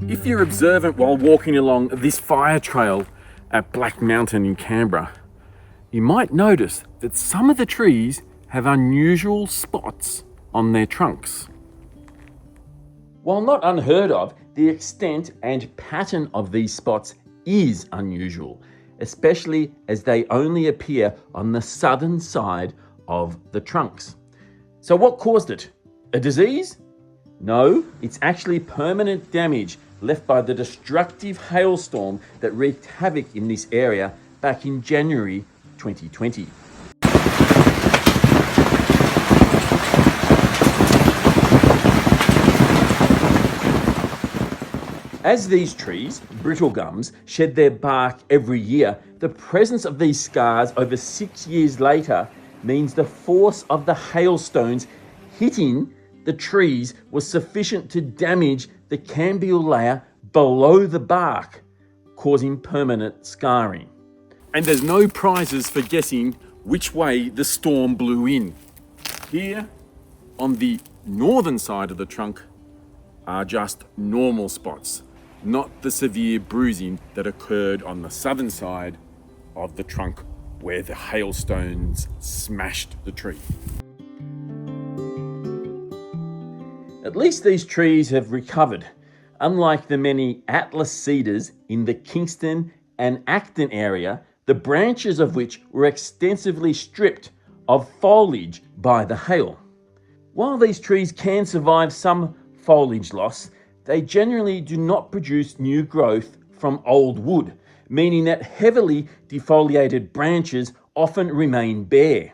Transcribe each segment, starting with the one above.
If you're observant while walking along this fire trail at Black Mountain in Canberra, you might notice that some of the trees have unusual spots on their trunks. While not unheard of, the extent and pattern of these spots is unusual, especially as they only appear on the southern side of the trunks. So what caused it? A disease? No, it's actually permanent damage left by the destructive hailstorm that wreaked havoc in this area back in January 2020. As these trees, brittle gums, shed their bark every year, the presence of these scars over 6 years later means the force of the hailstones hitting the trees was sufficient to damage the cambial layer below the bark, causing permanent scarring. And there's no prizes for guessing which way the storm blew in. Here, on the northern side of the trunk, are just normal spots, not the severe bruising that occurred on the southern side of the trunk where the hailstones smashed the tree. At least these trees have recovered, unlike the many Atlas cedars in the Kingston and Acton area, the branches of which were extensively stripped of foliage by the hail. While these trees can survive some foliage loss, they generally do not produce new growth from old wood, meaning that heavily defoliated branches often remain bare.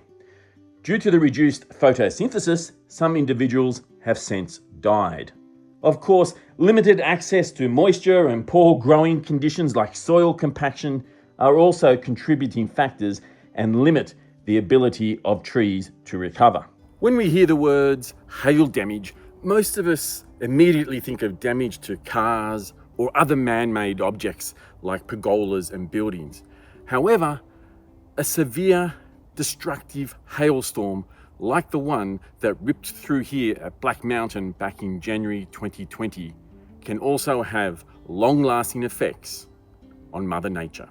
Due to the reduced photosynthesis, some individuals have since died. Of course, limited access to moisture and poor growing conditions like soil compaction are also contributing factors and limit the ability of trees to recover. When we hear the words hail damage, most of us immediately think of damage to cars or other man-made objects like pergolas and buildings. However, a severe destructive hailstorm like the one that ripped through here at Black Mountain back in January 2020 can also have long-lasting effects on Mother Nature.